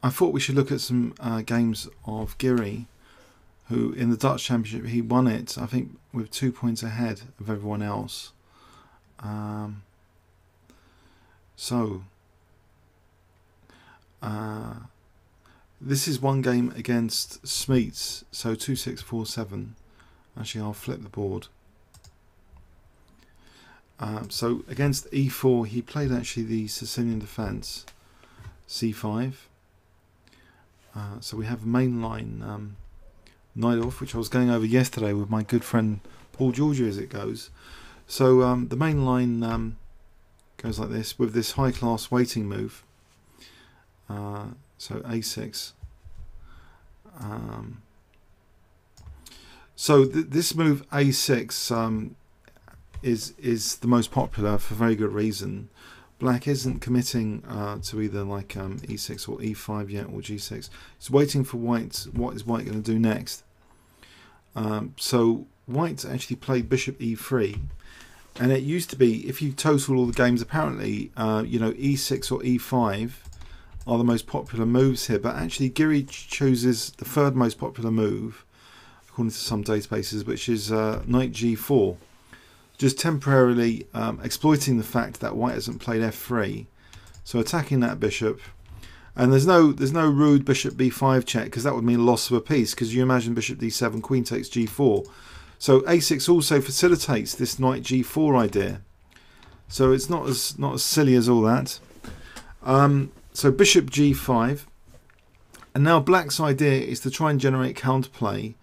I thought we should look at some games of Giri, who in the Dutch Championship, he won it, I think, with 2 points ahead of everyone else. This is one game against Smeets, so 2-6-4-7. Actually, I'll flip the board. So against E4, he played actually the Sicilian defence, C5. So we have mainline knight off, which I was going over yesterday with my good friend Paul Georgia as it goes. So the main line goes like this with this high class waiting move. So A6. So this move A6 is the most popular for very good reason. Black isn't committing to either like E6 or E5 yet, or G6. It's waiting for white. What is white going to do next? So white actually played Bishop E3, and it used to be, if you total all the games, apparently you know, E6 or E5 are the most popular moves here, but actually Giri chooses the third most popular move according to some databases, which is Knight G4. Just temporarily exploiting the fact that white hasn't played F3, so attacking that bishop. And there's no rude Bishop B5 check, because that would mean loss of a piece, because you imagine Bishop D7, Queen takes G4. So A6 also facilitates this Knight G4 idea. So it's not as silly as all that. So Bishop G5, and now Black's idea is to try and generate counterplay,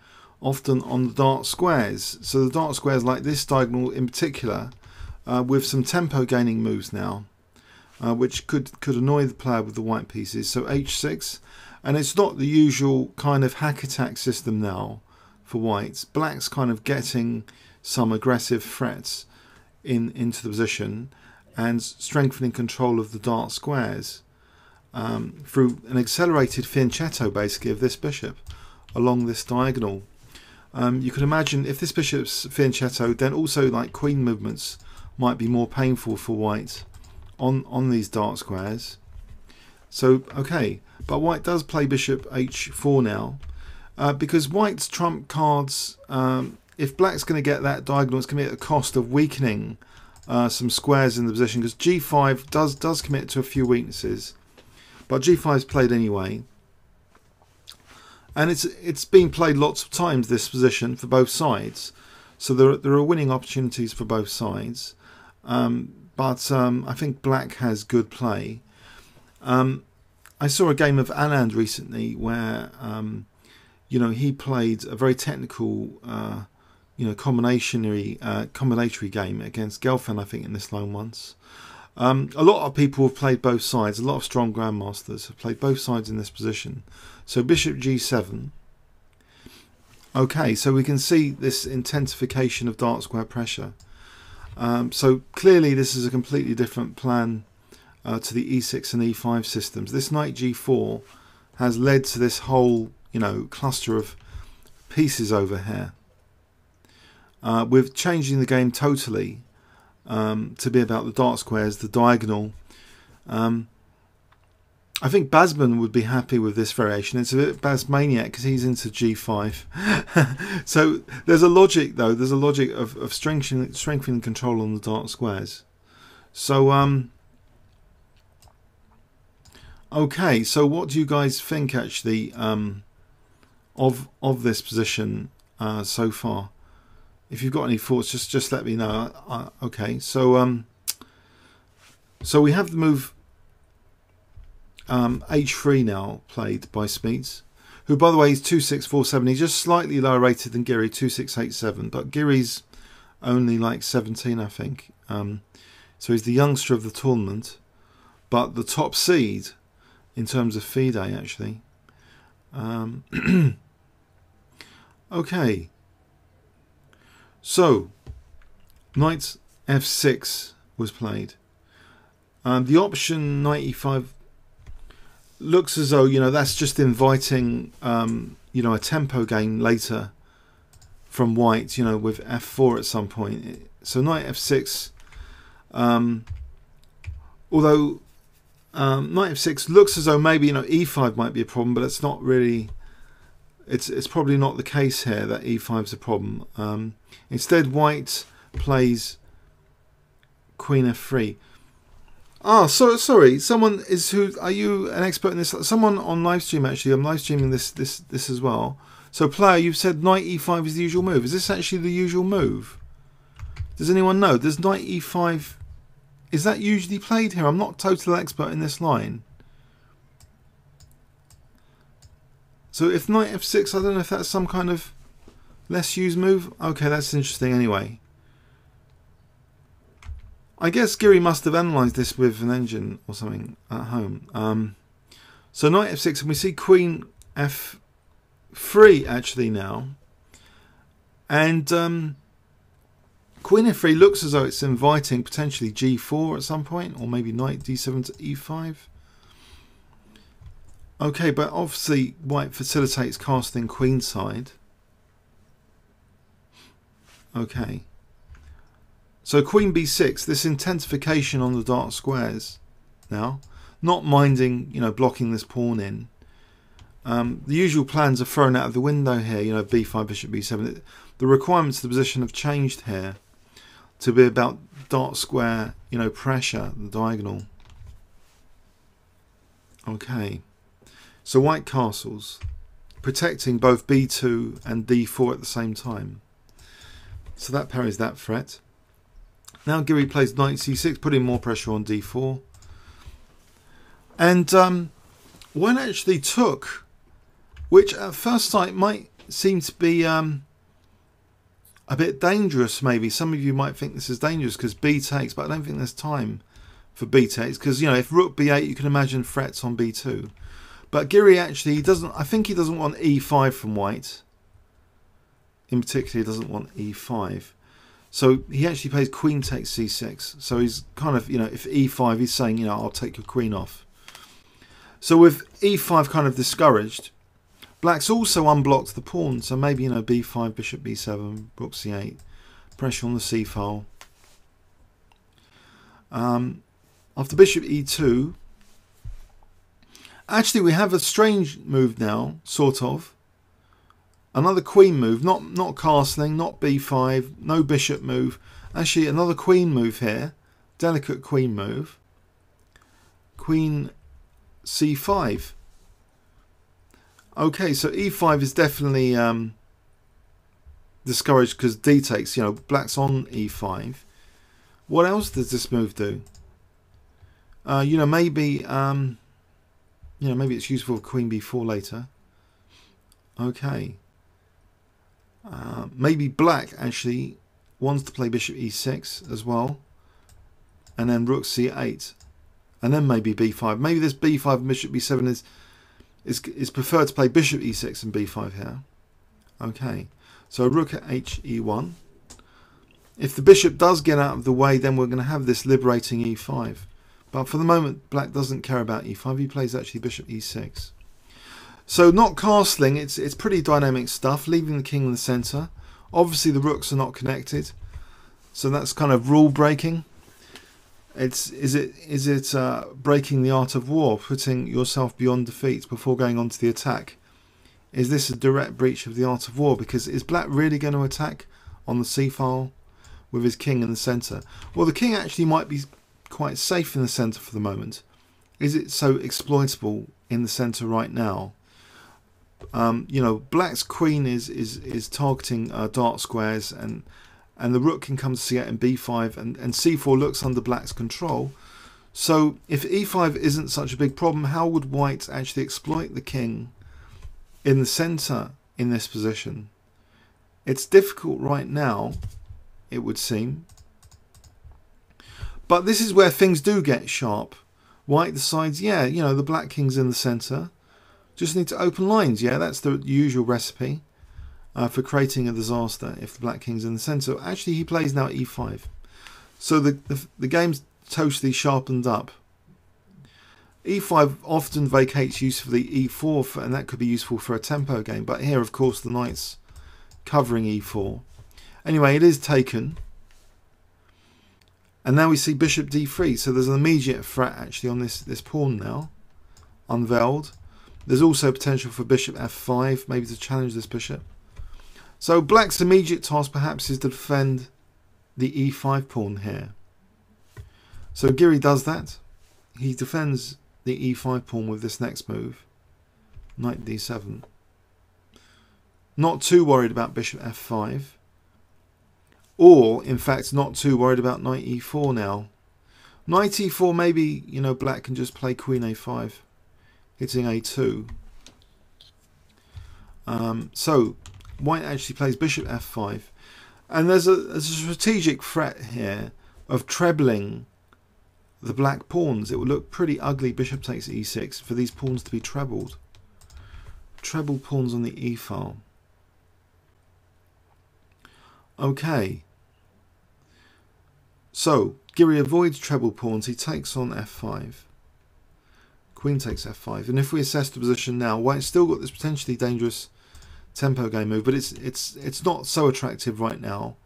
often on the dark squares. So the dark squares like this diagonal in particular, with some tempo gaining moves now, which could annoy the player with the white pieces. So H6, and it's not the usual kind of hack attack system now for whites. Black's kind of getting some aggressive threats into the position and strengthening control of the dark squares through an accelerated fianchetto basically of this bishop along this diagonal. You could imagine if this bishop's fianchetto, then also like queen movements might be more painful for white on these dark squares. So okay, but white does play Bishop H4 now, because white's trump cards, if black's going to get that diagonal, it's going to be at the cost of weakening some squares in the position, because G5 does commit to a few weaknesses, but G5 is played anyway. And it's been played lots of times, this position, for both sides. So there are winning opportunities for both sides. But I think black has good play. I saw a game of Anand recently where you know, he played a very technical you know, combinatory game against Gelfand, I think, in this line once. A lot of people have played both sides. A lot of strong grandmasters have played both sides in this position. So Bishop G7. Okay, so we can see this intensification of dark square pressure. So clearly this is a completely different plan to the E6 and E5 systems. This Knight G4 has led to this whole, you know, cluster of pieces over here. With changing the game totally to be about the dark squares, the diagonal. I think Basman would be happy with this variation. It's a bit Basmaniac because he's into G5. So there's a logic, though. There's a logic of strengthening control on the dark squares. So okay. So what do you guys think actually of this position so far? If you've got any thoughts, just let me know. Okay. So so we have the move H3 now played by Smeets, who by the way is 2-6-4-7. He's just slightly lower rated than Giri, 2-6-8-7, but Giri's only like 17, I think. So he's the youngster of the tournament, but the top seed in terms of FIDE actually. Okay, so Knight F6 was played. The option Knight E5 looks as though, you know, that's just inviting you know, a tempo game later from white, you know, with F4 at some point. So Knight F6, although Knight f6 looks as though maybe, you know, e5 might be a problem, but it's not really. It's probably not the case here that e5 is a problem. Instead, white plays queen f3. Ah, so sorry. Someone is who? Are you an expert in this? Someone on live stream actually. I'm live streaming this as well. So player, you've said knight e5 is the usual move. Is this actually the usual move? Does anyone know? Does knight e5, is that usually played here? I'm not total expert in this line. So if knight f6, I don't know if that's some kind of less used move. Okay, that's interesting anyway. I guess Giri must have analysed this with an engine or something at home. So knight f6, and we see queen f3 actually now. And queen f3 looks as though it's inviting potentially g4 at some point, or maybe knight d7 to e5. Okay, but obviously white facilitates casting queenside. Okay. So queen b6, this intensification on the dark squares now, not minding, you know, blocking this pawn in. The usual plans are thrown out of the window here, you know, b5, bishop b7. The requirements of the position have changed here to be about dark square, you know, pressure, the diagonal. Okay. So white castles, protecting both b2 and d4 at the same time. So that parries that threat. Now Giri plays knight c6, putting more pressure on d4. And one actually took, which at first sight might seem to be a bit dangerous maybe. Some of you might think this is dangerous because b takes, but I don't think there's time for b takes. Because, you know, if rook b8, you can imagine threats on b2. But Giri actually, he doesn't, I think he doesn't want e5 from white. In particular, he doesn't want e5. So he actually plays queen takes c6. So he's kind of, you know, if e5, he's saying, you know, I'll take your queen off. So with e5 kind of discouraged, black's also unblocked the pawn. So maybe, you know, b5, bishop b7, rook c8, pressure on the c file. After bishop e2, actually we have a strange move now, sort of. Another queen move, not castling, not b5, no bishop move. Actually, another queen move here, delicate queen move. Queen c5. Okay, so e5 is definitely discouraged because d takes. You know, black's on e5. What else does this move do? You know, maybe maybe it's useful for queen b4 later. Okay. Maybe black actually wants to play bishop e6 as well, and then rook c8, and then maybe b5. Maybe this b5 and bishop b7 is preferred to play bishop e6 and b5 here. Okay, so rook at he1. If the bishop does get out of the way, then we're going to have this liberating e5. But for the moment, black doesn't care about e5. He plays actually bishop e6. So not castling, it's pretty dynamic stuff, leaving the king in the centre. Obviously the rooks are not connected, so that's kind of rule breaking. Is it breaking the art of war, putting yourself beyond defeat before going on to the attack? Is this a direct breach of the art of war? Because is black really going to attack on the c-file with his king in the centre? Well, the king actually might be quite safe in the centre for the moment. Is it so exploitable in the centre right now? You know, black's queen is targeting dark squares, and the rook can come to c8 and b5, and c4 looks under black's control. So if e5 isn't such a big problem, how would white actually exploit the king in the centre in this position? It's difficult right now, it would seem. But this is where things do get sharp. White decides, yeah, you know, the black king's in the centre. Just need to open lines. Yeah, that's the usual recipe for creating a disaster if the black king's in the centre. Actually, he plays now e5. So the game's totally sharpened up. e5 often vacates usefully e4, and that could be useful for a tempo game. But here, of course, the knight's covering e4. Anyway, it is taken. And now we see bishop d3. So there's an immediate threat actually on this pawn now, unveiled. There's also potential for bishop f5, maybe to challenge this bishop. So black's immediate task perhaps is to defend the e5 pawn here. So Giri does that. He defends the e5 pawn with this next move, knight d7. Not too worried about bishop f5. Or, in fact, not too worried about knight e4 now. Knight e4, maybe, you know, black can just play queen a5, hitting a2. So, white actually plays bishop f5. And there's a strategic threat here of trebling the black pawns. It would look pretty ugly, bishop takes e6, for these pawns to be trebled. Trebled pawns on the e file. Okay. So, Giri avoids treble pawns. He takes on f5. Queen takes f5. And if we assess the position now, white's still got this potentially dangerous tempo game move, but it's not so attractive right now.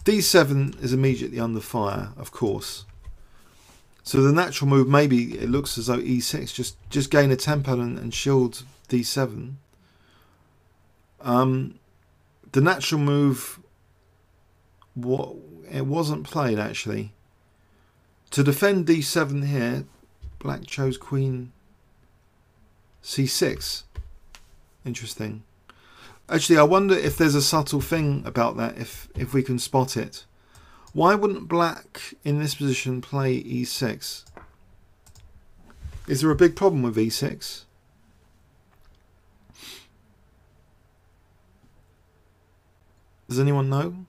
d7 is immediately under fire, of course. So the natural move, maybe it looks as though e6, just gain a tempo and shield d7. The natural move, it wasn't played actually. To defend d7 here, black chose queen c6. Interesting. Actually, I wonder if there's a subtle thing about that, if we can spot it. Why wouldn't black in this position play e6? Is there a big problem with e6? Does anyone know?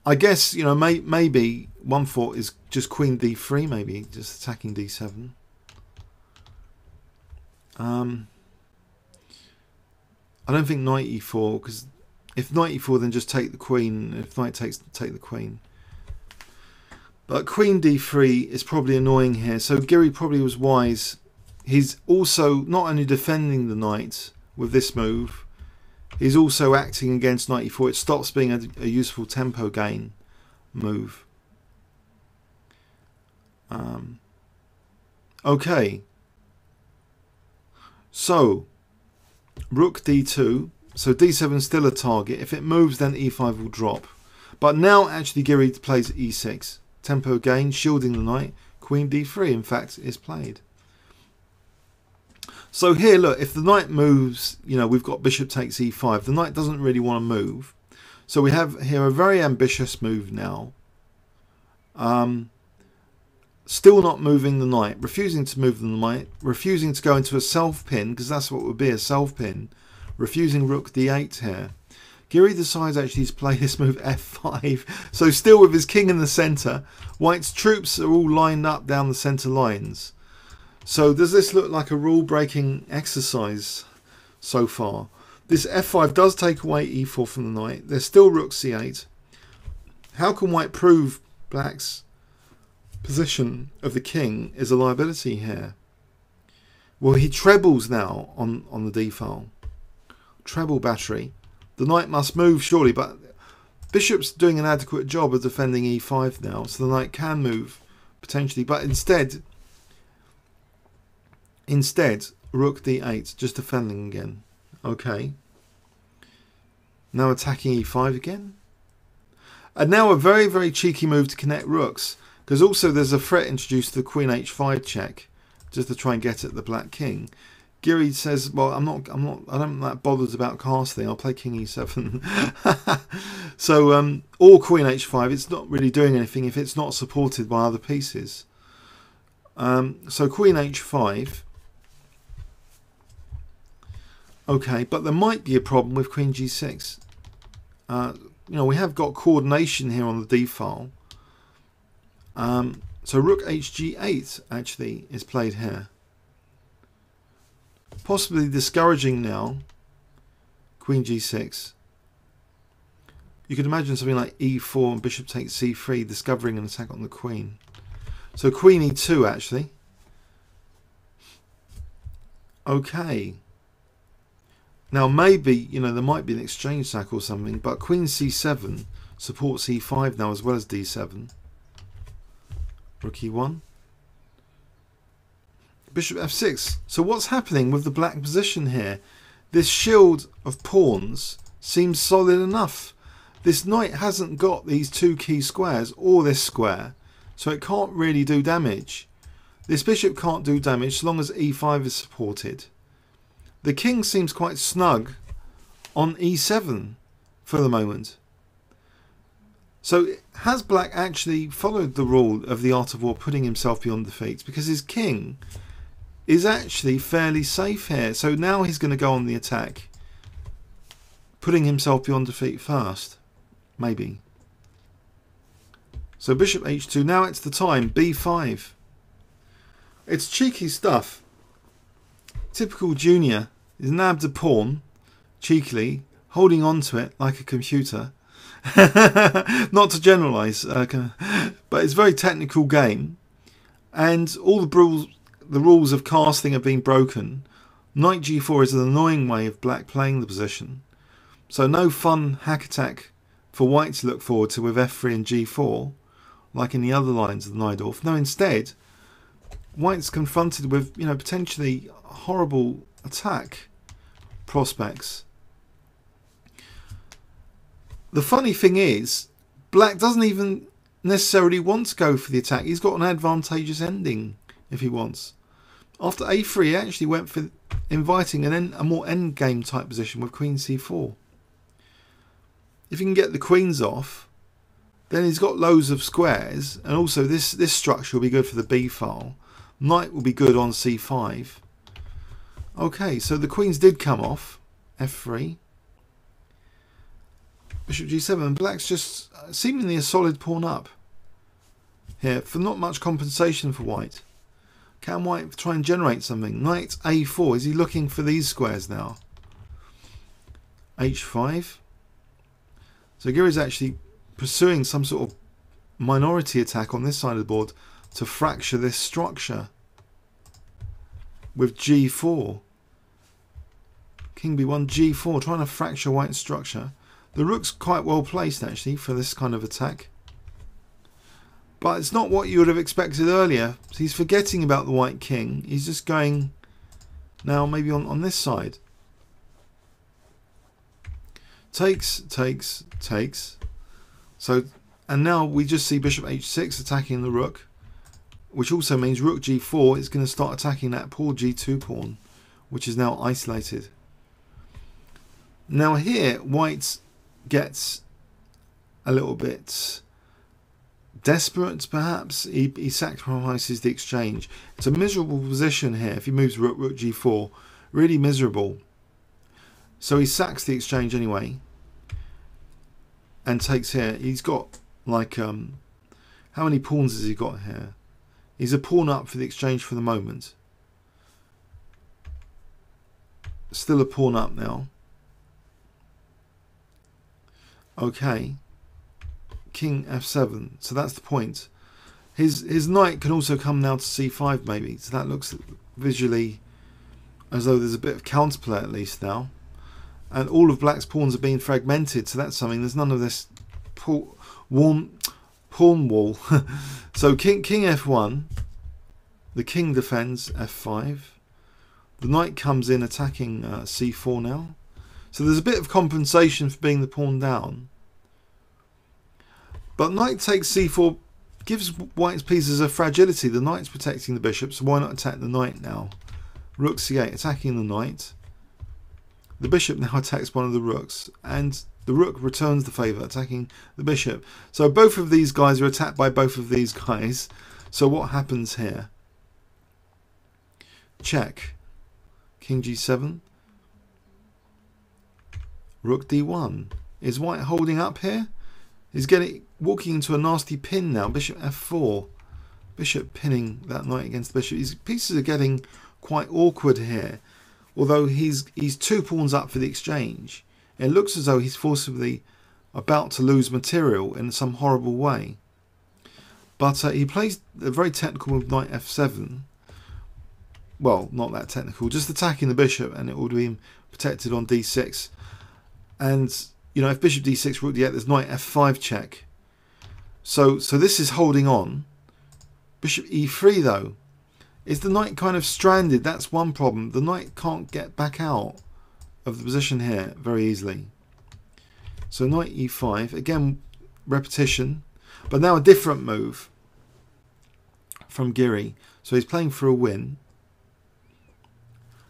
I guess, you know, maybe one thought is just queen d3, maybe just attacking d7. I don't think knight e4, because if knight e4, then just take the queen. If knight takes, take the queen. But queen d3 is probably annoying here. So Giri probably was wise. He's also not only defending the knight with this move, he's also acting against knight e4. It stops being a useful tempo gain move. Okay. So rook d2. So d7 is still a target. If it moves, then e5 will drop. But now actually Giri plays e6. Tempo gain, shielding the knight. Queen d3, in fact, is played. So here, look, if the knight moves, you know, we've got bishop takes e5. The knight doesn't really want to move. So we have here a very ambitious move now. Still not moving the knight. Refusing to move the knight. Refusing to go into a self-pin, because that's what would be a self-pin. Refusing rook d8 here. Giri decides actually to play this move f5. So still with his king in the centre. White's troops are all lined up down the centre lines. So does this look like a rule-breaking exercise so far? This f5 does take away e4 from the knight. There's still rook c8. How can white prove black's position of the king is a liability here? Well, he trebles now on the d file. Treble battery. The knight must move surely, but bishop's doing an adequate job of defending e5 now, so the knight can move potentially, but instead rook d8, just defending again. Okay. Now attacking e5 again. And now a very, very cheeky move to connect rooks, because also there's a threat introduced to the queen h5 check, just to try and get at the black king. Giri says, well, I'm not that bothered about casting. I'll play king e7. So, or queen h5. It's not really doing anything if it's not supported by other pieces. So queen h5. Okay, but there might be a problem with queen g6. You know, we have got coordination here on the d file. So rook hg8 actually is played here. Possibly discouraging now. Queen g6. You could imagine something like e4 and bishop takes c3, discovering an attack on the queen. So queen e2 actually. Okay. Now maybe, you know, there might be an exchange sack or something, but queen c7 supports e5 now as well as d7. Rook e1. Bishop f6. So what's happening with the black position here? This shield of pawns seems solid enough. This knight hasn't got these two key squares or this square, so it can't really do damage. This bishop can't do damage so long as e5 is supported. The king seems quite snug on e7 for the moment. So has black actually followed the rule of the art of war, putting himself beyond defeat? Because his king is actually fairly safe here. So now he's going to go on the attack, putting himself beyond defeat first. Maybe. So bishop h2. Now it's the time. b5. It's cheeky stuff. Typical junior. He's nabbed a pawn, cheekily, holding on to it like a computer. Not to generalise, but it's a very technical game, and all the rules of casting have been broken. Knight g4 is an annoying way of black playing the position, so no fun hack attack for white to look forward to with f3 and g4 like in the other lines of the Najdorf. No, instead white's confronted with, you know, potentially horrible attack prospects. The funny thing is, black doesn't even necessarily want to go for the attack. He's got an advantageous ending if he wants. After a3, he actually went for inviting a more endgame type position with queen c4. If he can get the queens off, then he's got loads of squares, and also this structure will be good for the b file. Knight will be good on c5. Okay, so the queens did come off. f3. Bishop g7. Black's just seemingly a solid pawn up here for not much compensation for white. Can white try and generate something? Knight a4. Is he looking for these squares now? h5. So Giri's actually pursuing some sort of minority attack on this side of the board to fracture this structure with g4. King b1, g4, trying to fracture white's structure. The rook's quite well placed actually for this kind of attack, but it's not what you would have expected earlier. So he's forgetting about the white king. He's just going now maybe on this side. Takes, takes, takes. So, and now we just see bishop h6 attacking the rook, which also means rook g4 is going to start attacking that poor g2 pawn, which is now isolated. Now here white gets a little bit desperate, perhaps. He sacrifices the exchange. It's a miserable position here. If he moves rook g4, really miserable. So he sacks the exchange anyway and takes here. He's got like how many pawns has he got here? He's a pawn up for the exchange for the moment. Still a pawn up now. Okay, king f7. So that's the point. His knight can also come now to c5 maybe. So that looks visually as though there's a bit of counterplay at least now. And all of black's pawns are being fragmented. So that's something. There's none of this pawn wall. So king f1. The king defends f5. The knight comes in attacking c4 now. So there's a bit of compensation for being the pawn down. But knight takes c4 gives white's pieces a fragility. The knight's protecting the bishop, so why not attack the knight now? Rook c8, attacking the knight. The bishop now attacks one of the rooks, and the rook returns the favour, attacking the bishop. So both of these guys are attacked by both of these guys. So what happens here? Check. King g7. Rook d1. Is white holding up here? He's walking into a nasty pin now. Bishop f4. Bishop pinning that knight against the bishop. His pieces are getting quite awkward here. Although he's 2 pawns up for the exchange. It looks as though he's forcibly about to lose material in some horrible way. But he plays a very technical move, knight f7. Well, not that technical, just attacking the bishop, and it would be protected on d6. And, you know, if bishop d6, rook d8, there's knight f5 check. So this is holding on. Bishop e3 though. Is the knight kind of stranded? That's one problem. The knight can't get back out of the position here very easily. So knight e5, again repetition, but now a different move from Giri. So he's playing for a win.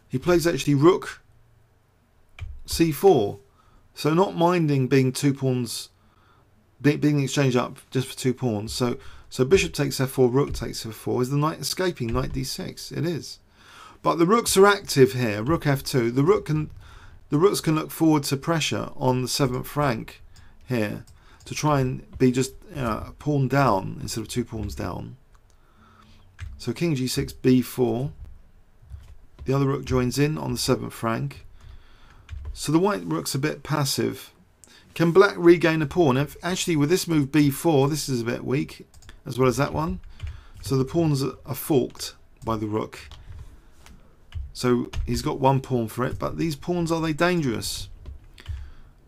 He plays actually rook c4. So not minding being 2 pawns, being exchanged up just for 2 pawns. So bishop takes f4, rook takes f4. Is the knight escaping? Knight d6. It is. But the rooks are active here. Rook f2. The rooks can look forward to pressure on the 7th rank here to try and be just a pawn down instead of 2 pawns down. So king g6, b4. The other rook joins in on the 7th rank. So the white rook's a bit passive. Can black regain a pawn? Actually, with this move b4, this is a bit weak, as well as that one. So the pawns are forked by the rook. So he's got 1 pawn for it, but these pawns, are they dangerous?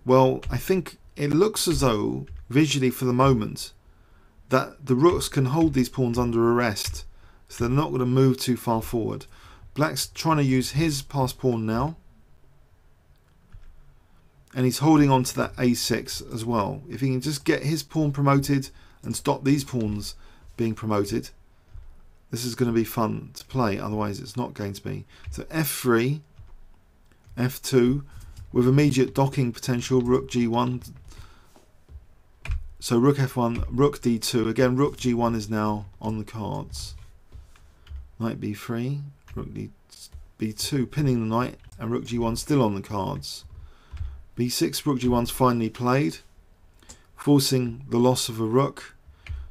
Well, I think it looks as though, visually for the moment, that the rooks can hold these pawns under arrest. So they're not going to move too far forward. Black's trying to use his passed pawn now. And he's holding on to that a6 as well. If he can just get his pawn promoted and stop these pawns being promoted, this is going to be fun to play. Otherwise it's not going to be. So f3, f2 with immediate docking potential. Rook g1. So rook f1, rook d2. Again, rook g1 is now on the cards. Knight b3, rook b2 pinning the knight, and rook g1 still on the cards. b6, rook g1's finally played, forcing the loss of a rook.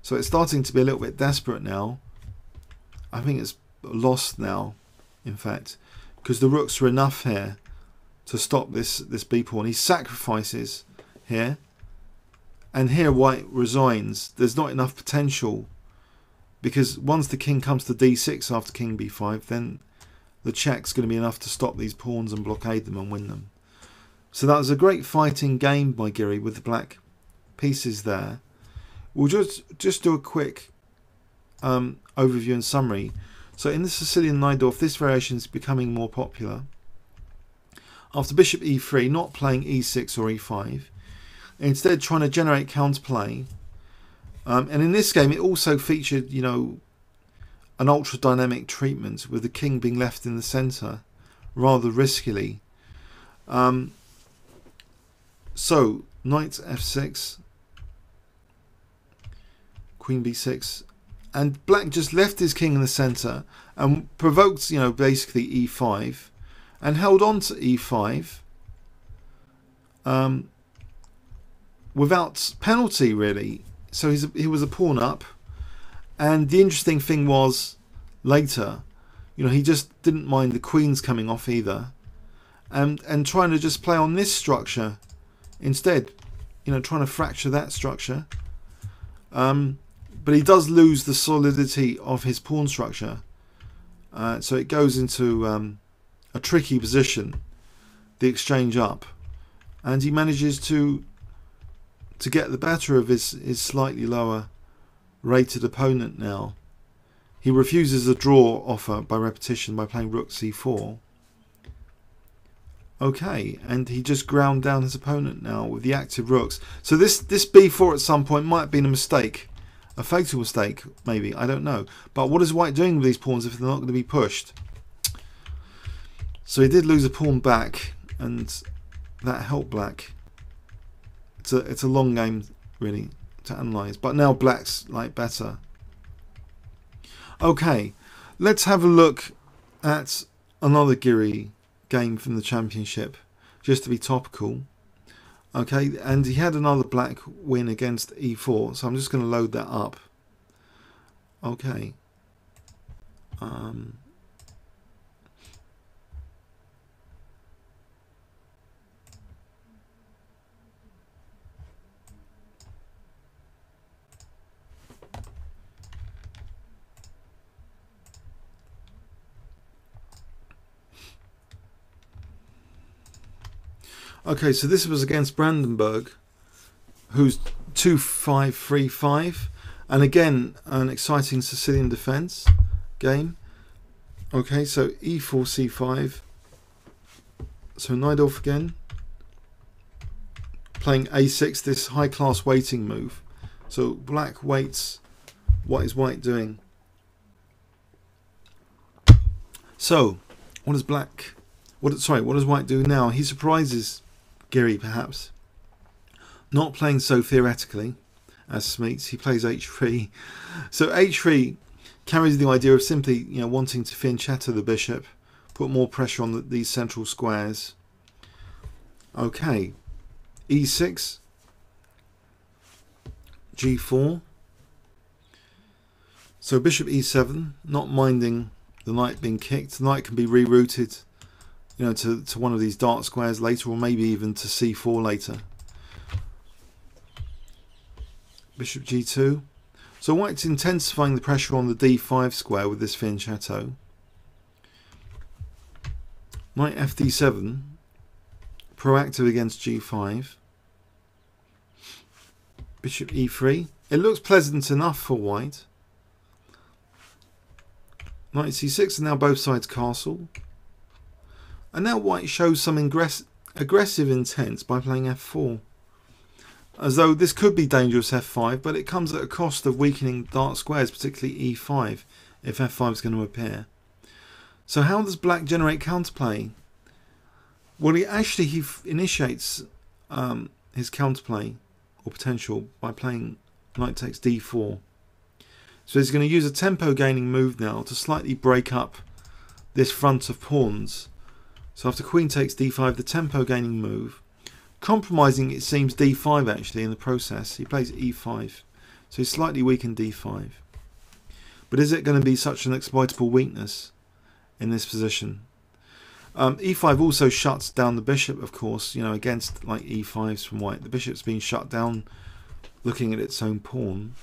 So it's starting to be a little bit desperate now. I think it's lost now, in fact, because the rooks are enough here to stop this b pawn. He sacrifices here, and here white resigns. There's not enough potential, because once the king comes to d6 after king b5, then the check's going to be enough to stop these pawns and blockade them and win them. So that was a great fighting game by Giri with the black pieces there. We'll just do a quick overview and summary. So in the Sicilian Najdorf, this variation is becoming more popular. After bishop e3, not playing e6 or e5, instead trying to generate counterplay. And in this game, it also featured, you know, an ultra dynamic treatment with the king being left in the centre rather riskily. So knight f6, queen b6, and black just left his king in the centre and provoked, you know, basically e5 and held on to e5 without penalty really. So he was a pawn up, and the interesting thing was later, you know, he just didn't mind the queens coming off either, and trying to just play on this structure instead, you know, trying to fracture that structure. But he does lose the solidity of his pawn structure, so it goes into a tricky position, the exchange up, and he manages to get the better of his slightly lower rated opponent now. He refuses a draw offer by repetition by playing rook c4. Okay, and he just ground down his opponent now with the active rooks. So this b4 at some point might have been a mistake, a fatal mistake maybe, I don't know. But what is white doing with these pawns if they're not going to be pushed? So he did lose a pawn back, and that helped black. It's a long game really to analyse, but now black's like better. Okay, let's have a look at another Giri game from the championship, just to be topical. Okay, and he had another black win against e4, so I'm just going to load that up. Okay. Okay, so this was against Brandenburg, who's 2-5-3-5, And again, an exciting Sicilian defence game. Okay, so e4 c5. So knight off again. Playing a6, this high class waiting move. So black waits. What is white doing? So what does black? What does white do now? He surprises Giri perhaps. Not playing so theoretically as Smeets. He plays h3. So h3 carries the idea of simply, wanting to fianchetto the bishop, put more pressure on these central squares. Okay, e6, g4. So bishop e7, not minding the knight being kicked. The knight can be rerouted, to one of these dark squares later, or maybe even to c4 later. Bishop g2. So white's intensifying the pressure on the d5 square with this fianchetto. Knight fd7, proactive against g5. Bishop e3. It looks pleasant enough for white. Knight c6, and now both sides castle. And now white shows some aggressive intent by playing f4. As though this could be dangerous f5, but it comes at a cost of weakening dark squares, particularly e5, if f5 is going to appear. So how does black generate counterplay? Well, he initiates his counterplay, or potential, by playing knight takes d4. So he's going to use a tempo gaining move now to slightly break up this front of pawns. So after queen takes d5, the tempo gaining move, compromising, it seems, d5 actually in the process. He plays e5, so he's slightly weakened d5. But is it going to be such an exploitable weakness in this position? e5 also shuts down the bishop, of course, against like e5s from white. The bishop's been shut down looking at its own pawn.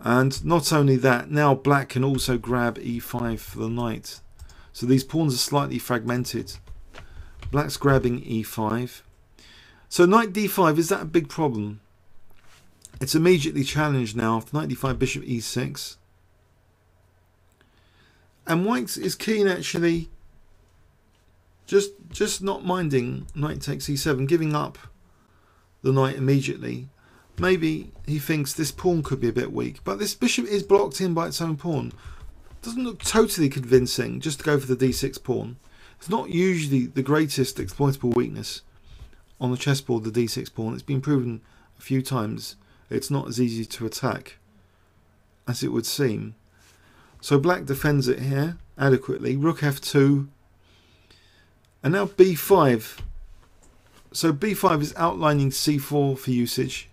And not only that, now black can also grab e5 for the knight. So these pawns are slightly fragmented. Black's grabbing e5. So knight d5, is that a big problem? It's immediately challenged now after knight d5, bishop e6. And white is keen actually, just not minding knight takes e7, giving up the knight immediately. Maybe he thinks this pawn could be a bit weak, but this bishop is blocked in by its own pawn. Doesn't look totally convincing just to go for the d6 pawn. It's not usually the greatest exploitable weakness on the chessboard, the d6 pawn. It's been proven a few times it's not as easy to attack as it would seem. So black defends it here adequately. Rook f2. And now b5. So b5 is outlining c4 for usage,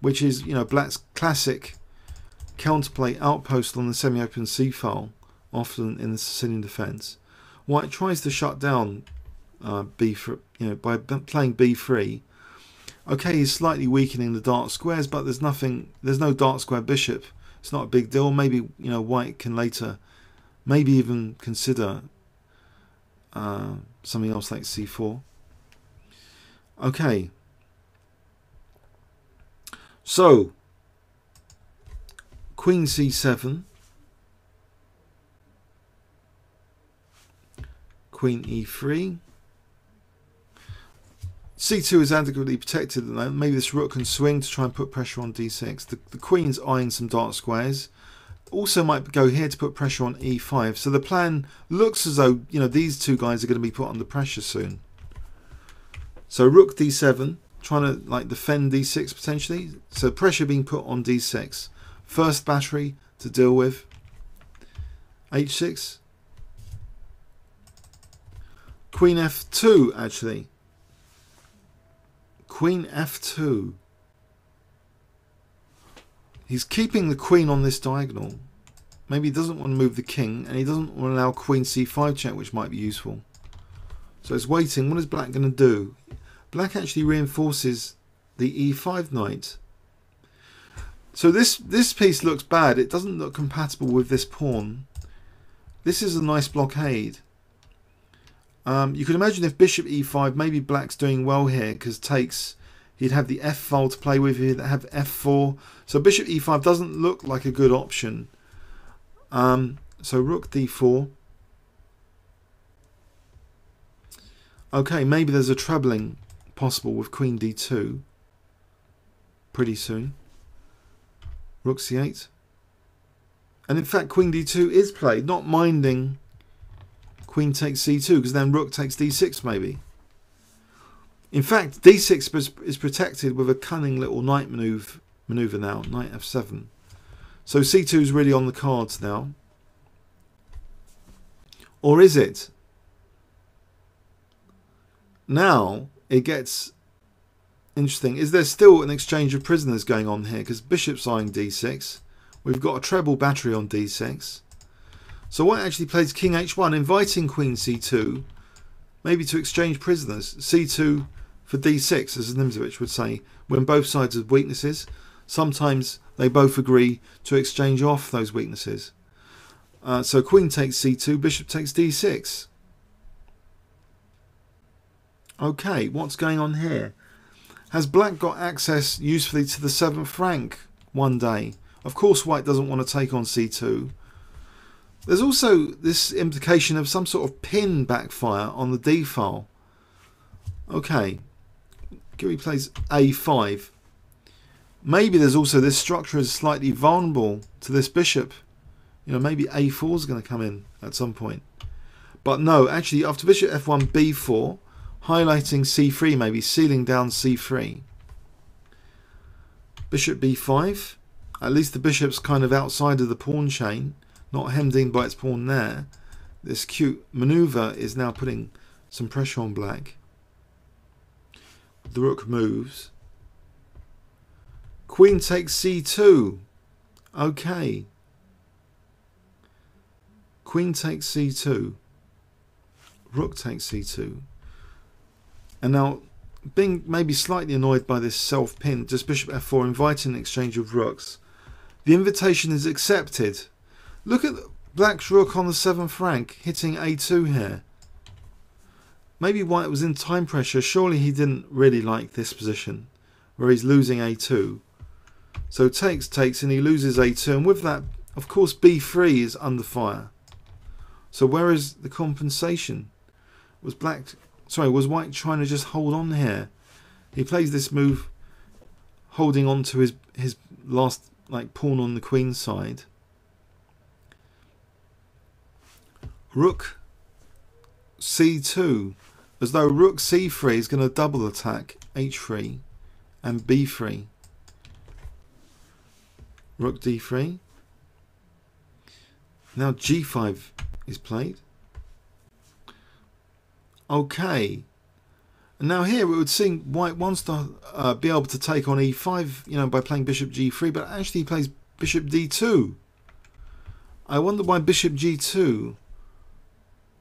which is, black's classic counterplay outpost on the semi-open c file, often in the Sicilian defence. White tries to shut down b3, by playing b3. Okay, he's slightly weakening the dark squares, but there's no dark square bishop. It's not a big deal. Maybe white can later, maybe even consider something else like c4. Okay. So queen c7, queen e3. c2 is adequately protected at the moment. Maybe this rook can swing to try and put pressure on d6. The queen's eyeing some dark squares. Also might go here to put pressure on e5. So the plan looks as though these two guys are going to be put under pressure soon. So rook d7, trying to defend d6 potentially. So pressure being put on d6. First battery to deal with. h6. Queen f2 actually. Queen f2. He's keeping the queen on this diagonal. Maybe he doesn't want to move the king, and he doesn't want to allow queen c5 check, which might be useful. So it's waiting. What is black going to do? Black actually reinforces the e5 knight. So this piece looks bad. It doesn't look compatible with this pawn. This is a nice blockade. You can imagine if bishop e5, maybe black's doing well here because takes He'd have the F file to play with. He'd have F4. So bishop E5 doesn't look like a good option. So rook D4. Okay, maybe there's a trebling possible with Queen D2 pretty soon. Rook C8. And in fact, Queen D2 is played, not minding Queen takes C2, because then Rook takes D6 maybe. In fact, D6 is protected with a cunning little knight maneuver now, knight F7. So C2 is really on the cards now. Or is it? Now it gets interesting. Is there still an exchange of prisoners going on here? Because bishop's eyeing D6. We've got a treble battery on D6. So white actually plays King H1, inviting Queen C2, maybe to exchange prisoners. C2 for D6, as Nxd4 would say, when both sides have weaknesses. Sometimes they both agree to exchange off those weaknesses. So Queen takes C2, Bishop takes D6. Okay, what's going on here? Has Black got access usefully to the 7th rank one day? Of course White doesn't want to take on C2. There's also this implication of some sort of pin backfire on the D file. Okay, Giri plays A5. Maybe there's also this structure is slightly vulnerable to this bishop. You know, maybe A4 is going to come in at some point. But no, actually after bishop F1 B4, highlighting C3, maybe sealing down C3. Bishop B5. At least the bishop's kind of outside of the pawn chain, not hemmed in by its pawn there. This cute maneuver is now putting some pressure on Black. The rook moves. Queen takes C2. Okay. Queen takes C2. Rook takes C2. And now, being maybe slightly annoyed by this self-pin, just bishop F4, inviting an exchange of rooks. The invitation is accepted. Look at Black's rook on the 7th rank, hitting A2 here. Maybe White was in time pressure. Surely he didn't really like this position, where he's losing A2. So takes, and he loses A2. And with that, of course, B3 is under fire. So where is the compensation? Was White trying to just hold on here? He plays this move, holding on to his last pawn on the queen side. Rook C2, as though Rook C3 is going to double attack H3 and B3. Rook D3. Now G5 is played. Okay. And now here it would seem White wants to be able to take on E5, you know, by playing Bishop G3, but actually he plays Bishop D2. I wonder why Bishop G2,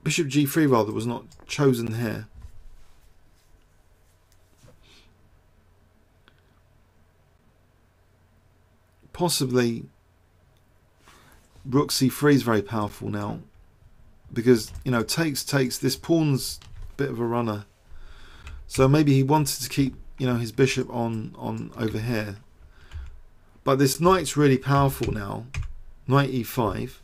Bishop G3 rather, was not chosen here. Possibly Rook C3 is very powerful now, because, you know, takes, this pawn's a bit of a runner. So maybe he wanted to keep, you know, his bishop on over here. But this knight's really powerful now. Knight E5.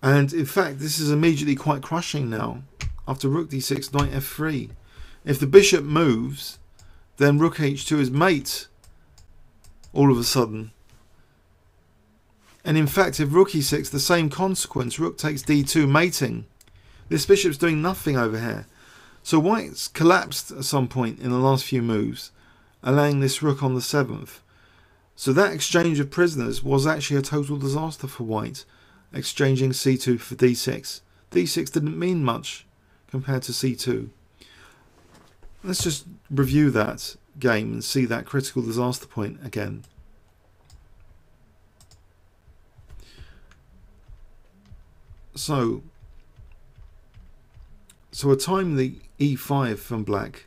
And in fact, this is immediately quite crushing now. After Rook D6, Knight F3. If the bishop moves, then Rook H2 is mate all of a sudden. And in fact, if Rook E6, the same consequence, Rook takes D2, mating. This bishop's doing nothing over here. So White's collapsed at some point in the last few moves, allowing this rook on the 7th. So that exchange of prisoners was actually a total disaster for White, exchanging C2 for D6. D6 didn't mean much compared to C2. Let's just review that game and see that critical disaster point again. So a timely E5 from Black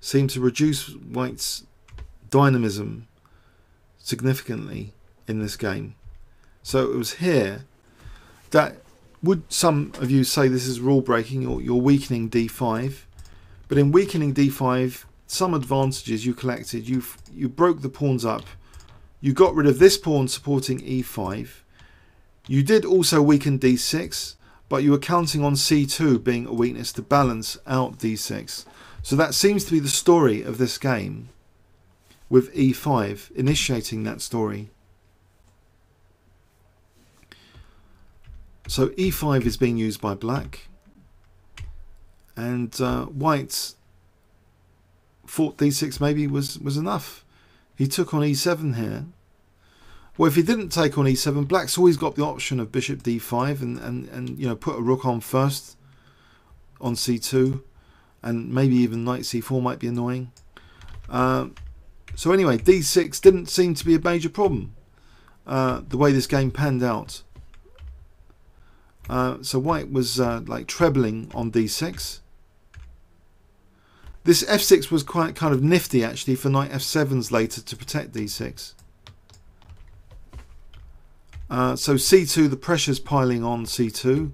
seemed to reduce White's dynamism significantly in this game. So it was here that, would some of you say this is rule breaking, or you're weakening D5? But in weakening d5, some advantages you collected. You broke the pawns up. You got rid of this pawn supporting e5. You did also weaken d6, but you were counting on c2 being a weakness to balance out d6. So that seems to be the story of this game, with e5 initiating that story. So e5 is being used by black, and white thought d6 maybe was enough. He took on e7 here. Well, if he didn't take on e7, black's always got the option of bishop d5 and you know, put a rook on first on c2, and maybe even knight c4 might be annoying. So anyway, d6 didn't seem to be a major problem the way this game panned out. So white was like trebling on d6. This f6 was quite kind of nifty actually for knight f7s later to protect d6. So c2, the pressure's piling on c2.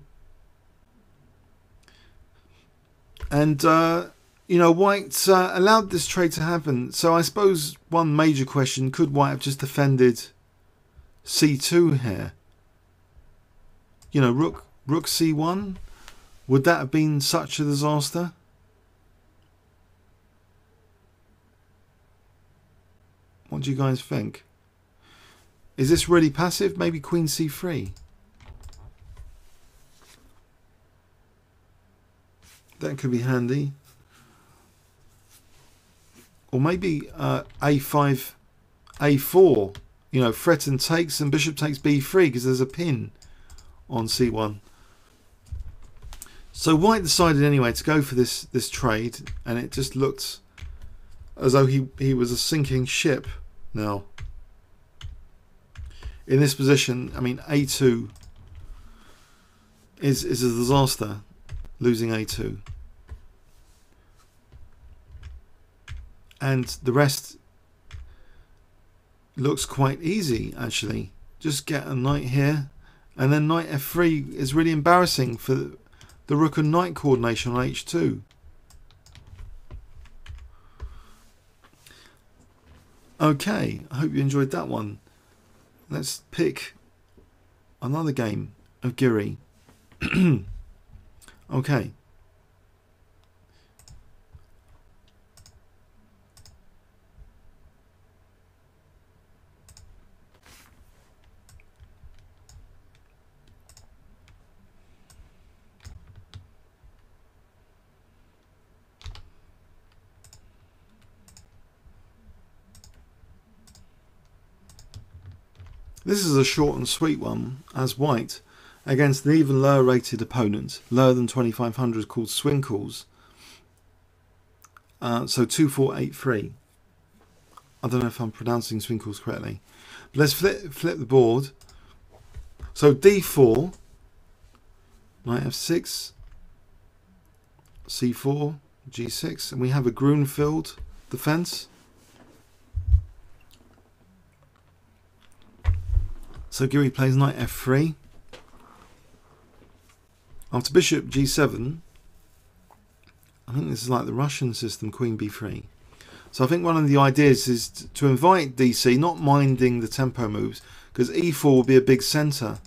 And you know, white allowed this trade to happen. So I suppose one major question, could white have just defended c2 here? You know, rook c1, would that have been such a disaster? What do you guys think? Is this really passive? Maybe queen c3. That could be handy. Or maybe a5, a4. You know, threaten takes and bishop takes b3 because there's a pin on c1. So white decided anyway to go for this trade, and it just looked as though he was a sinking ship now. In this position, I mean, a2 is a disaster, losing a2. And the rest looks quite easy, actually. Just get a knight here, and then knight f3 is really embarrassing for the rook and knight coordination on h2. Okay, I hope you enjoyed that one. Let's pick another game of Giri. Okay. This is a short and sweet one, as white, against an even lower rated opponent, lower than 2500, called Swinkles. So 2483. I don't know if I'm pronouncing Swinkles correctly. But let's flip the board. So d4, knight f6, c4, g6, and we have a Grunfeld defense. So Giri plays knight f3. After bishop g7, I think this is like the Russian system, queen b3. So I think one of the ideas is to invite DC, not minding the tempo moves, because e4 will be a big centre.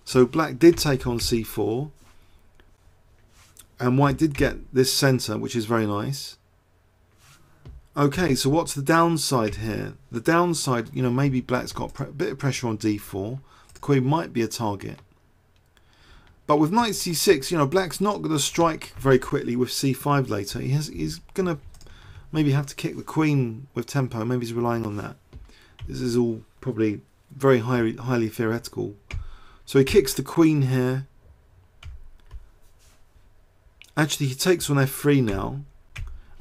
So black did take on c4, and white did get this centre, which is very nice. Okay, so what's the downside here? The downside, you know, maybe black's got a bit of pressure on d4. The queen might be a target. But with knight c6, you know, black's not going to strike very quickly with c5 later. He's going to maybe have to kick the queen with tempo. Maybe he's relying on that. This is all probably very highly theoretical. So he kicks the queen here. Actually, he takes on f3 now,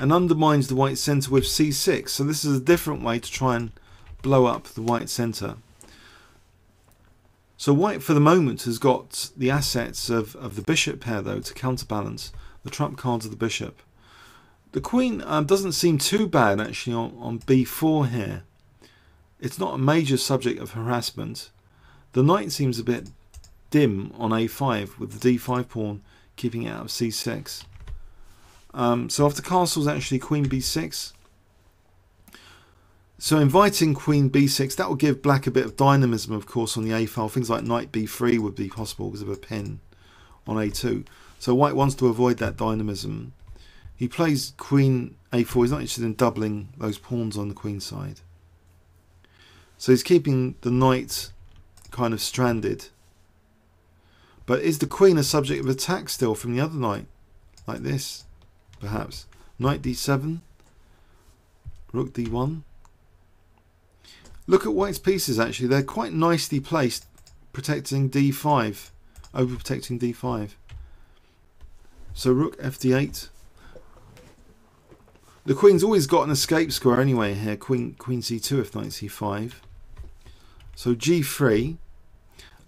and undermines the white centre with c6. So this is a different way to try and blow up the white centre. So white for the moment has got the assets of the bishop pair though to counterbalance the trump cards of the bishop. The queen doesn't seem too bad actually on b4 here. It's not a major subject of harassment. The knight seems a bit dim on a5 with the d5 pawn keeping it out of c6. So after castle is actually queen b6. So inviting queen b6, that will give black a bit of dynamism, of course, on the a file. Things like knight b3 would be possible because of a pin on a2. So white wants to avoid that dynamism. He plays queen a4. He's not interested in doubling those pawns on the queen side. So he's keeping the knight kind of stranded. But is the queen a subject of attack still from the other knight? Like this, perhaps. Knight d7. Rook d1. Look at white's pieces, actually. They're quite nicely placed, protecting d5, overprotecting d5. So rook fd8. The queen's always got an escape square anyway here. Queen c2 if knight c5. So g3.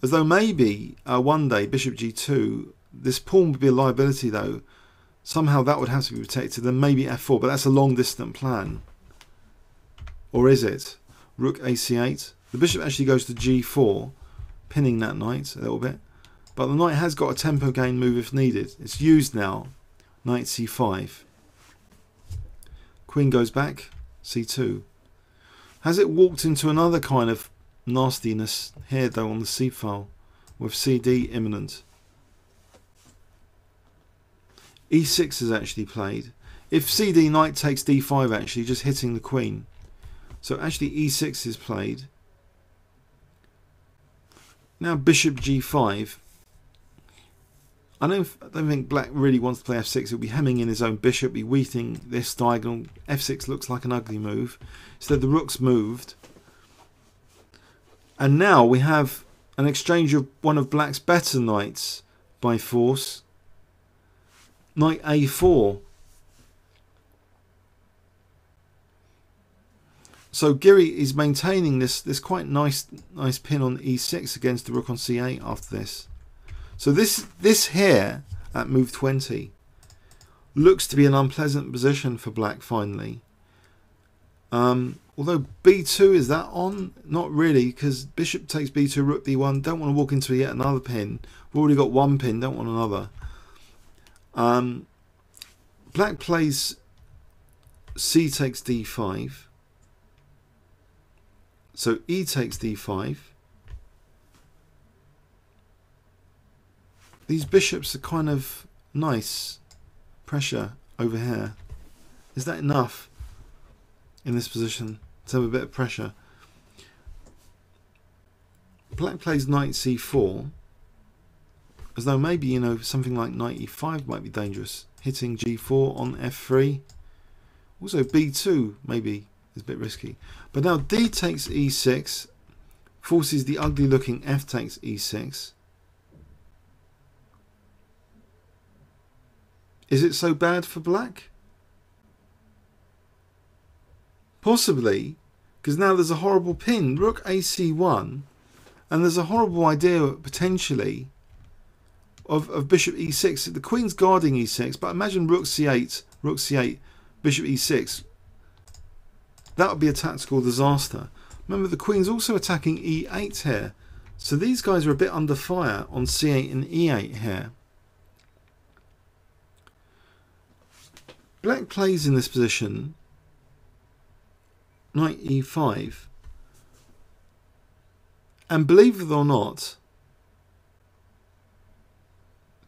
As though maybe one day bishop g2. This pawn would be a liability though. Somehow that would have to be protected. Then maybe f4, but that's a long distant plan. Or is it? Rook ac8. The bishop actually goes to g4, pinning that knight a little bit. But the knight has got a tempo gain move if needed. It's used now. Knight c5. Queen goes back. c2. Has it walked into another kind of nastiness here though on the c file with cd imminent? e6 is actually played. If cd knight takes d5, actually just hitting the queen. So actually e6 is played. Now bishop g5. I don't think black really wants to play f6. He'll be hemming in his own bishop, be weakening this diagonal. f6 looks like an ugly move. So the rook's moved. And now we have an exchange of one of black's better knights by force. Knight a4. So Giri is maintaining this quite nice pin on e6 against the rook on c8 after this. So this here at move 20 looks to be an unpleasant position for black finally. Although b2, is that on? Not really, because bishop takes b2, rook d1. Don't want to walk into yet another pin. We've already got one pin, don't want another. Black plays c takes d5. So e takes d5. These bishops are kind of nice. Pressure over here. Is that enough in this position to have a bit of pressure? Black plays knight c4. As though maybe, you know, something like knight e5 might be dangerous. Hitting g4 on f3. Also b2 maybe is a bit risky. But now d takes e6. Forces the ugly looking f takes e6. Is it so bad for black? Possibly, because now there's a horrible pin. Rook ac1. And there's a horrible idea potentially of bishop e6. The queen's guarding e6, but imagine rook c8, bishop e6. That would be a tactical disaster. Remember, the queen's also attacking e8 here. So these guys are a bit under fire on c8 and e8 here. Black plays in this position knight e5. And believe it or not,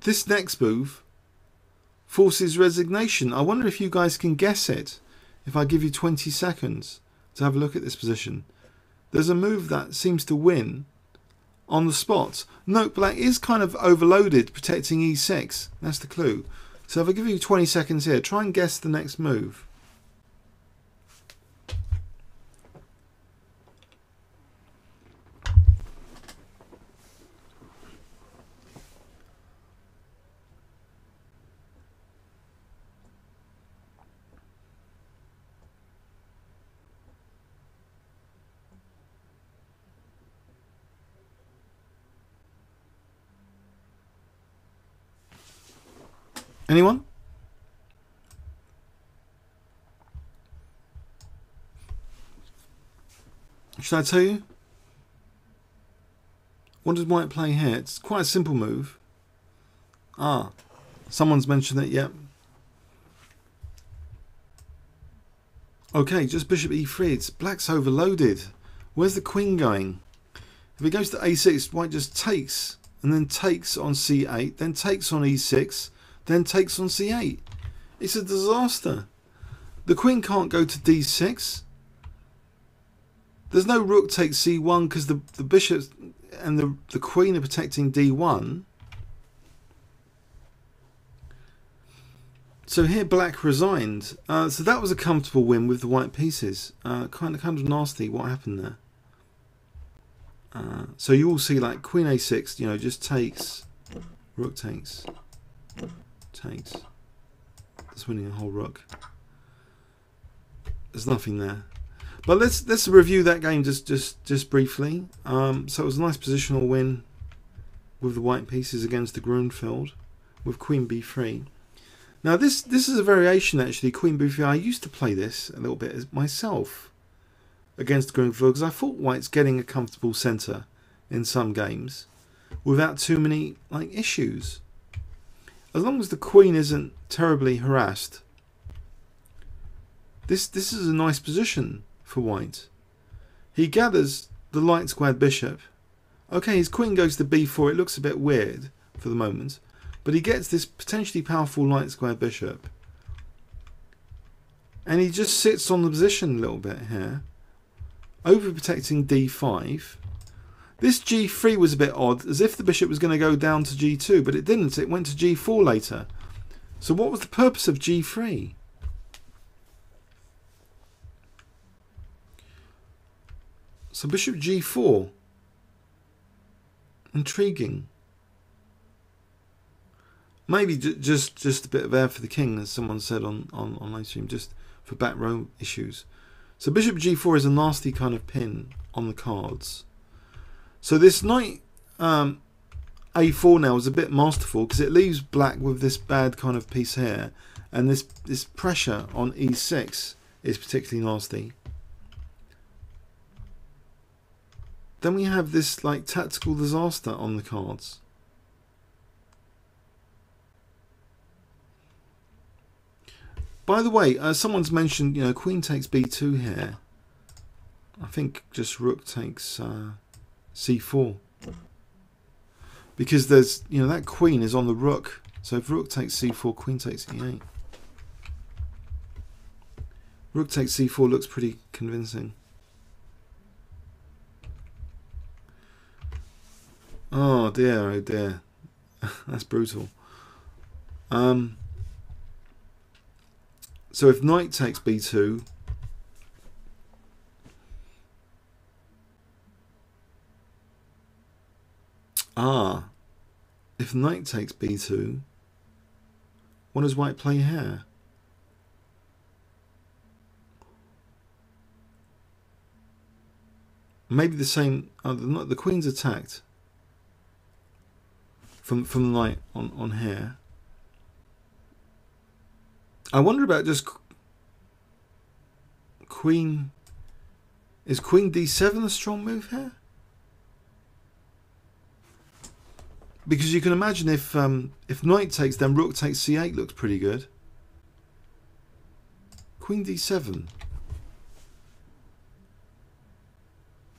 this next move forces resignation. I wonder if you guys can guess it. If I give you 20 seconds to have a look at this position. There's a move that seems to win on the spot. Note, black is kind of overloaded, protecting e6. That's the clue. So if I give you 20 seconds here, try and guess the next move. Anyone? Should I tell you? What does white play here? It's quite a simple move. Ah, someone's mentioned it, yep. Okay, just bishop e3. It's black's overloaded. Where's the queen going? If it goes to a6, white just takes, and then takes on c8, then takes on e6, then takes on c8. It's a disaster. The queen can't go to d6. There's no rook takes c1 because the bishops and the queen are protecting d1. So here black resigned. So that was a comfortable win with the white pieces. Kind of nasty what happened there. So you all see like queen a6, you know, just takes, rook takes. It's winning a whole rook. There's nothing there. But let's review that game just briefly. So it was a nice positional win with the white pieces against the Grunfeld with queen b3. Now this is a variation actually, queen b3. I used to play this a little bit myself against Grunfeld because I thought white's getting a comfortable centre in some games without too many like issues. As long as the queen isn't terribly harassed. This is a nice position for white. He gathers the light squared bishop. Okay, his queen goes to b4. It looks a bit weird for the moment, but he gets this potentially powerful light squared bishop. And he just sits on the position a little bit here, overprotecting d5. This g3 was a bit odd, as if the bishop was going to go down to g2, but it didn't. It went to g4 later. So what was the purpose of g3? So bishop g4. Intriguing. Maybe just a bit of air for the king, as someone said on live stream, just for back row issues. So bishop g4 is a nasty kind of pin on the cards. So this knight a4 now is a bit masterful because it leaves black with this bad kind of piece here, and this pressure on e6 is particularly nasty. Then we have this like tactical disaster on the cards. By the way, someone's mentioned, you know, queen takes b2 here. I think just rook takes c4. Because there's, you know, that queen is on the rook. So if rook takes c4, queen takes e8. Rook takes c4 looks pretty convincing. Oh dear, oh dear. That's brutal. So if knight takes b2, if knight takes b2, what does white play here? Maybe the same. The queen's attacked from the knight on here. I wonder about just queen. Is queen d7 a strong move here? Because you can imagine if knight takes, then rook takes c8 looks pretty good. Queen d7.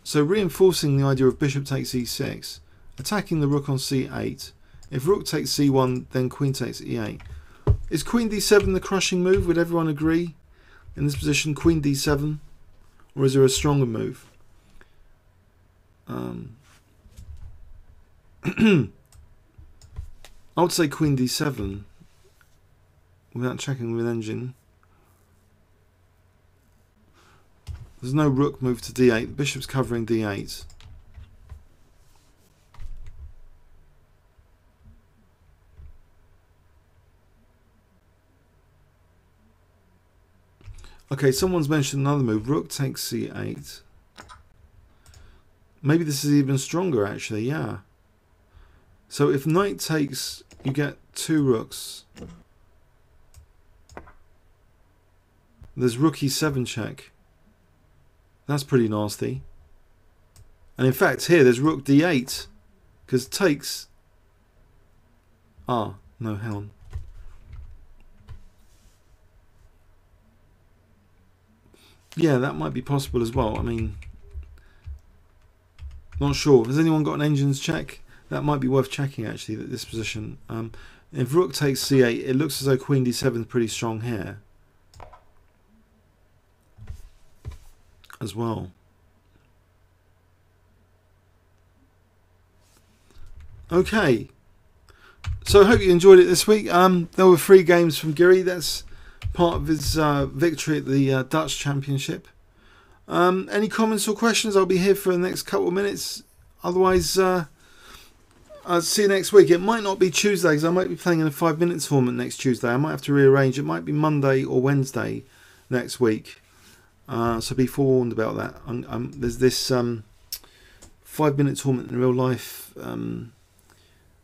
So reinforcing the idea of bishop takes e6, attacking the rook on c8. If rook takes c1, then queen takes e8. Is queen d7 the crushing move? Would everyone agree in this position, queen d7? Or is there a stronger move? I would say queen d7 without checking with engine. There's no rook move to d8. The bishop's covering d8. Okay, someone's mentioned another move. Rook takes c8. Maybe this is even stronger actually, yeah. So if knight takes, you get two rooks. There's rook e7 check. That's pretty nasty. And in fact here there's rook d8. Because takes... no, hang on. yeah, that might be possible as well. I mean, not sure. Has anyone got an engines check? That might be worth checking actually, at this position. If rook takes c8, it looks as though queen d7 is pretty strong here as well. Okay, so I hope you enjoyed it this week. There were 3 games from Giri. That's part of his victory at the Dutch Championship. Any comments or questions? I'll be here for the next couple of minutes. Otherwise, I'll see you next week. It might not be Tuesday because I might be playing in a 5-minute tournament next Tuesday. I might have to rearrange. It might be Monday or Wednesday next week. So be forewarned about that. There's this 5-minute tournament in real life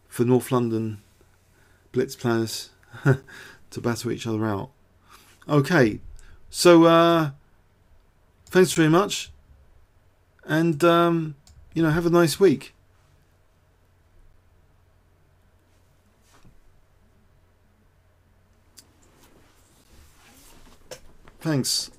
for North London blitz planners to battle each other out. Okay, so thanks very much, and you know, have a nice week. Thanks.